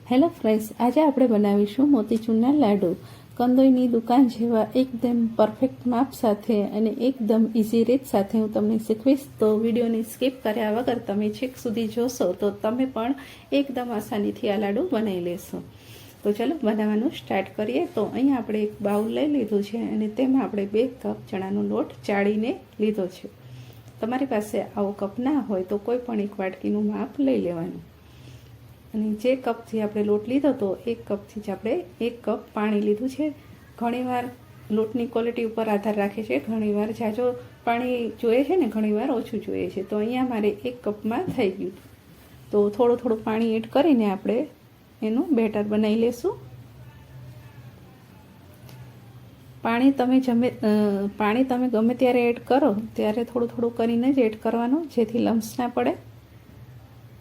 Hello friends, આજે આપણે બનાવીશું મોતીચૂરના લાડુ. કંદોઈની દુકાન જેવા એકદમ પરફેક્ટ માપ સાથે અને એકદમ ઇઝી રીત સાથે હું તમને શીખવીશ. તો વિડીયોની સ્કીપ કર્યા વગર તમે છેક સુધી જોશો તો તમે પણ એકદમ આસાનીથી આ લાડુ બનાવી લેશો. તો ચલો બનાવવાનું સ્ટાર્ટ કરીએ. તો અહીંયા આપણે એક બાઉલ લઈ લીધું છે અને તેમાં આપણે 2 કપ ચણાનો લોટ ચાળીને લીધો છે. તમારી પાસે આવો કપ ના હોય તો કોઈ પણ એક વાટકીનું માપ લઈ લેવાનું. અને જે કપથી આપણે લોટ લીધો તો એક કપથી જ આપણે 1 કપ પાણી લીધું છે. ઘણીવાર લોટની ક્વોલિટી ઉપર આધાર રાખે છે. ઘણીવાર ઝાઝો પાણી જોઈએ છે ને ઘણીવાર ઓછું જોઈએ છે. તો અહીંયા મારે 1 કપમાં થઈ ગયું. તો થોડું થોડું પાણી એડ કરીને આપણે એનું બેટર બનાવી લેશું. પાણી તમે ગમે ત્યારે એડ કરો ત્યારે થોડું થોડું કરીને જ એડ કરવાનું, જેથી લમ્સ ના પડે.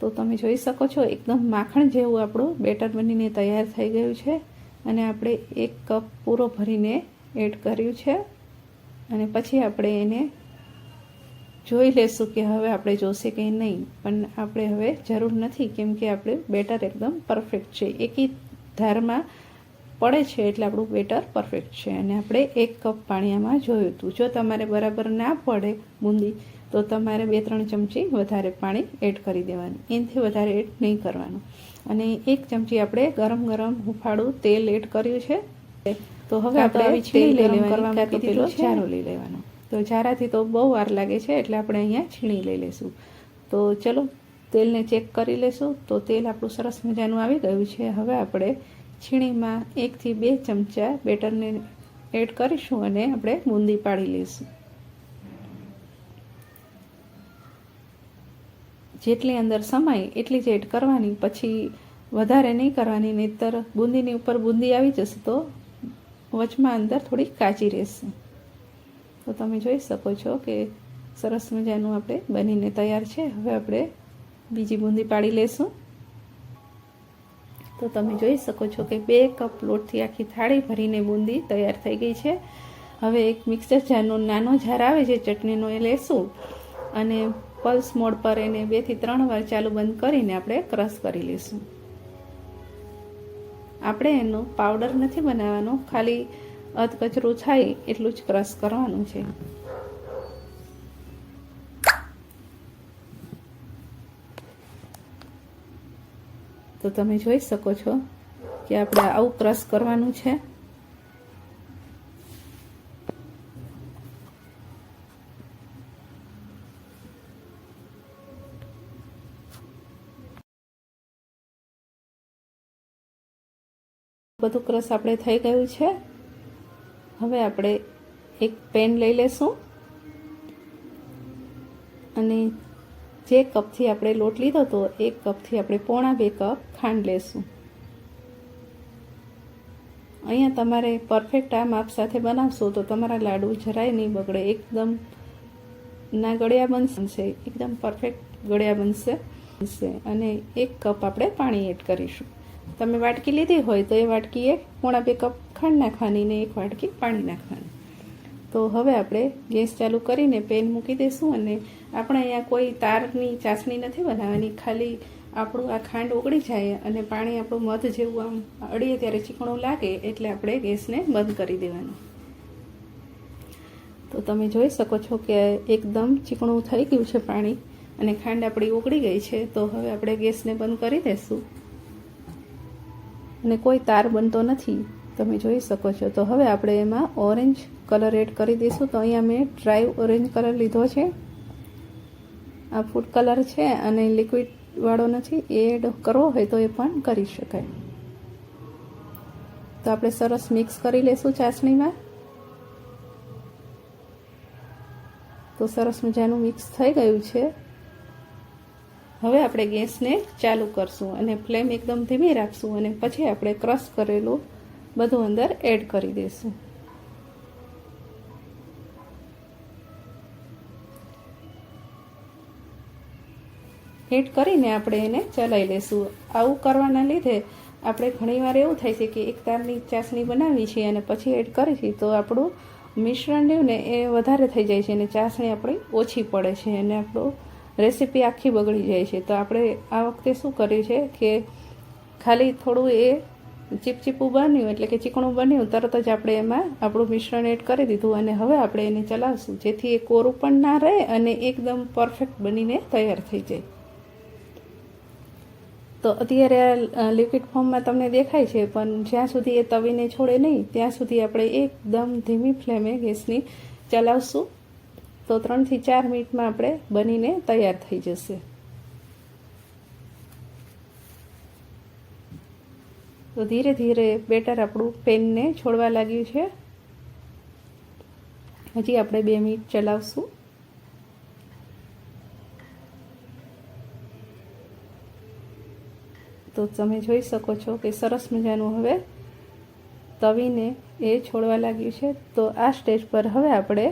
તો તમે જોઈ શકો છો એકદમ માખણ જેવું આપણું બેટર બનીને તૈયાર થઈ ગયું છે. અને આપણે 1 કપ પૂરો ભરીને એડ કર્યું છે. અને પછી આપણે એને જોઈ લેશું કે હવે આપણે જોશે કે નહીં, પણ આપણે હવે જરૂર નથી, કેમ કે આપણે બેટર એકદમ પરફેક્ટ છે. એકી ધારમાં પડે છે એટલે આપણું બેટર પરફેક્ટ છે. અને આપણે 1 કપ પાણીમાં જોયું હતું. જો તમારે બરાબર ના પડે બુંદી તો તમારે 2-3 ચમચી વધારે પાણી એડ કરી દેવાનું, એનાથી વધારે એડ નહીં કરવાનું. અને 1 ચમચી આપણે ગરમ હુંફાળું તેલ એડ કર્યું છે. તો હવે આપણે આવી છીણી ગરમ કરવા મૂકી દીધો છે. જારો લઈ લેવાનો. તો જારાથી તો બહુ વાર લાગે છે એટલે આપણે અહીંયા છીણી લઈ લઈશું. તો ચલો તેલને ચેક કરી લેશું. તો તેલ આપણું સરસ મજાનું આવી ગયું છે. હવે આપણે છીણીમાં 1 થી 2 ચમચા બેટરને એડ કરીશું અને આપણે બુંદી પાડી લઈશું. જેટલી અંદર સમાય એટલી જ એડ કરવાની, પછી વધારે નહીં કરવાની, નહીંતર બુંદીની ઉપર બુંદી આવી જશે તો વચમાં અંદર થોડી કાચી રહેશે. તો તમે જોઈ શકો છો કે સરસ મજાનું આપણે બનીને તૈયાર છે. હવે આપણે બીજી બુંદી પાડી લેશું. તો તમે જોઈ શકો છો કે 2 કપ લોટથી આખી થાળી ભરીને બુંદી તૈયાર થઈ ગઈ છે. હવે એક મિક્સર જારનો નાનો જાર આવે છે ચટણીનો, એ લેશું અને પલ્સ મોડ પર એને 2 થી 3 વાર ચાલુ બંધ કરીને આપણે ક્રશ કરી લઈશું. આપણે એનો પાવડર નથી બનાવવાનો, ખાલી અધકચરું થાય એટલું જ ક્રશ કરવાનું છે. તો તમે જોઈ શકો છો કે આપણે આવું ક્રશ કરવાનું છે. બધું ક્રશ આપણે થઈ ગયું છે. હવે આપણે એક પેન લઈ લેશું અને જે કપથી આપણે લોટ લીધો તો 1 કપથી આપણે 1.25 કપ ખાંડ લેશું. અહીંયા તમારે પરફેક્ટ આ માપ સાથે બનાવશો તો તમારા લાડુ જરાય નહીં બગડે, એકદમ ના ગળ્યા બનશે, એકદમ પરફેક્ટ ગળ્યા બનશે. અને 1 કપ આપણે પાણી એડ કરીશું. તમે વાટકી લીધી હોય તો એ વાટકીએ 1.25 કપ ખાંડ નાખવાની ને 1 વાટકી પાણી નાખવાનું. તો હવે આપણે ગેસ ચાલુ કરીને પેન મૂકી દઈશું. અને આપણે અહીંયા કોઈ તારની ચાસણી નથી બનાવવાની, ખાલી આપણું આ ખાંડ ઓગળી જાય અને પાણી આપણું મધ જેવું આમ અડીએ ત્યારે ચીકણું લાગે એટલે આપણે ગેસને બંધ કરી દેવાનું. તો તમે જોઈ શકો છો કે એકદમ ચીકણું થઈ ગયું છે પાણી અને ખાંડ આપણી ઓગળી ગઈ છે. તો હવે આપણે ગેસને બંધ કરી દઈશું અને કોઈ તાર બનતો નથી, તમે જોઈ શકો છો. તો હવે આપણે એમાં ઓરેન્જ કલર એડ કરી દઈશું. તો અહીંયા મેં ડ્રાય ઓરેન્જ કલર લીધો છે. આ ફૂડ કલર છે અને લિક્વિડ વાળો નથી. એડ કરવો હોય તો એ પણ કરી શકાય. તો આપણે સરસ મિક્સ કરી લઈશું ચાસણીમાં. તો સરસ મજાનું મિક્સ થઈ ગયું છે. હવે આપણે ગેસને ચાલુ કરશું અને ફ્લેમ એકદમ ધીમી રાખશું અને પછી આપણે ક્રશ કરેલું બધું અંદર એડ કરી દઈશું. એડ કરીને આપણે એને ચલાવી લઈશું. આવું કરવાના લીધે આપણે ઘણીવાર એવું થાય છે કે એક તારની ચાસણી બનાવી છે અને પછી એડ કરી છે તો આપણું મિશ્રણ રહ્યું ને એ વધારે થઈ જાય છે અને ચાસણી આપણી ઓછી પડે છે અને આપણું રેસીપી આખી બગડી જાય છે. તો આપણે આ વખતે શું કર્યું છે કે ખાલી થોડું એ ચીપચીપું બન્યું એટલે કે ચીકણું બન્યું તરત જ આપણે એમાં આપણું મિશ્રણ એડ કરી દીધું અને હવે આપણે એને ચલાવશું જેથી એ કોરું પણ ના રહે અને એકદમ પરફેક્ટ બનીને તૈયાર થઈ જાય. તો અત્યારે આ લિક્વિડ ફોર્મમાં તમને દેખાય છે, પણ જ્યાં સુધી એ તવીને છોડે નહીં ત્યાં સુધી આપણે એકદમ ધીમી ફ્લેમે ગેસની ચલાવશું. તો 3 થી 4 મિનિટમાં આપણે બનીને તૈયાર થઈ જશે. તો ધીરે ધીરે બેટર આપણું પેનને છોડવા લાગ્યું છે. હજી આપણે 2 મિનિટ ચલાવશું. તો તમે જોઈ શકો છો કે સરસ મજાનું હવે તવીને એ છોડવા લાગ્યું છે. તો આ સ્ટેજ પર હવે આપણે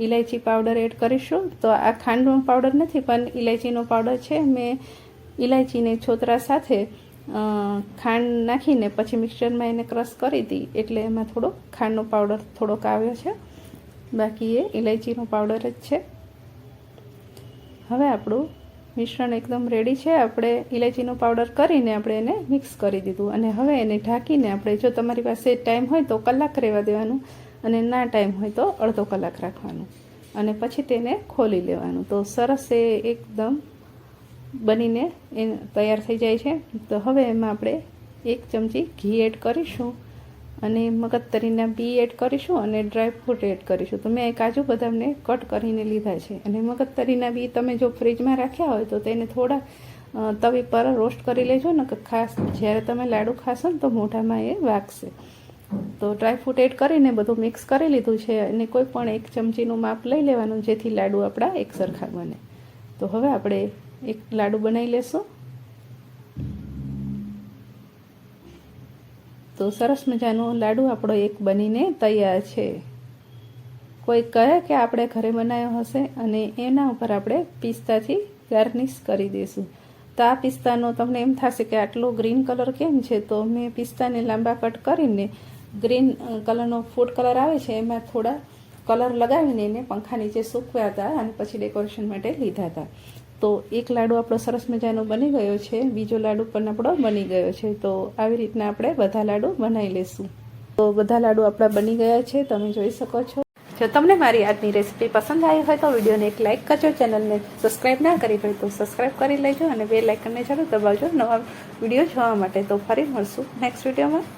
ઇલાયચી પાવડર એડ કરીશું. તો આ ખાંડનો પાવડર નથી પણ ઇલાયચીનો પાવડર છે. મેં ઇલાયચીને છોતરા સાથે ખાંડ નાખીને પછી મિક્સરમાં એને ક્રશ કરી હતી એટલે એમાં થોડો ખાંડનો પાવડર થોડોક આવ્યો છે, બાકી એ ઇલાયચીનો પાવડર જ છે. હવે આપણું મિશ્રણ એકદમ રેડી છે. આપણે ઇલાયચીનો પાવડર કરીને આપણે એને મિક્સ કરી દીધું અને હવે એને ઢાંકીને આપણે, જો તમારી પાસે ટાઈમ હોય તો કલાક રહેવા દેવાનું અને ના ટાઈમ હોય તો અડધો કલાક રાખવાનું અને પછી તેને ખોલી લેવાનું. તો સરસ એ એકદમ બનીને એ તૈયાર થઈ જાય છે. તો હવે એમાં આપણે 1 ચમચી ઘી એડ કરીશું અને મગજતરીના બી એડ કરીશું અને ડ્રાયફ્રૂટ એડ કરીશું. તો મેં કાજુ બદામને કટ કરીને લીધા છે અને મગજતરીના બી તમે જો ફ્રીજમાં રાખ્યા હોય તો તેને થોડા તવી પર રોસ્ટ કરી લેજો ને, કે ખાસ જ્યારે તમે લાડુ ખાશો ને તો મોઢામાં એ વાગશે. તો ડ્રાયફ્રૂટ એડ કરીને બધું મિક્સ કરી લીધું છે અને કોઈ પણ 1 ચમચીનું માપ લઈ લેવાનું જેથી લાડુ આપણા એક સરખા બને. તો હવે આપણે એક લાડુ બનાવી લેશું. તો સરસ મજાનો લાડુ આપણો એક બનીને તૈયાર છે. કોઈ કહે કે આપણે ઘરે બનાવ્યો હશે અને એના ઉપર આપણે પિસ્તાથી ગાર્નિશ કરી દઈશું. તો આ પિસ્તાનો તમને એમ થશે કે આટલો ગ્રીન કલર કેમ છે, તો મેં પિસ્તાને લાંબા કટ કરીને ગ્રીન કલરનો ફૂડ કલર આવે છે એમાં થોડા કલર લગાવીને એને પંખા નીચે સૂકવ્યા હતા અને પછી ડેકોરેશન માટે લીધા હતા. તો એક લાડુ આપણો સરસ મજાનો બની ગયો છે, બીજો લાડુ પણ આપણો બની ગયો છે. તો આવી રીતના આપણે બધા લાડુ બનાવી લેશું. તો બધા લાડુ આપણા બની ગયા છે, તમે જોઈ શકો છો. જો તમને મારી આજની રેસીપી પસંદ આવી હોય તો વિડીયોને એક લાઇક કરજો, ચેનલને સબસ્ક્રાઈબ ના કરી હોય તો સબસ્ક્રાઈબ કરી લેજો અને બેલ આઇકનને જરૂર દબાવજો નવા વિડીયો જોવા માટે. તો ફરી મળશું નેક્સ્ટ વિડીયોમાં.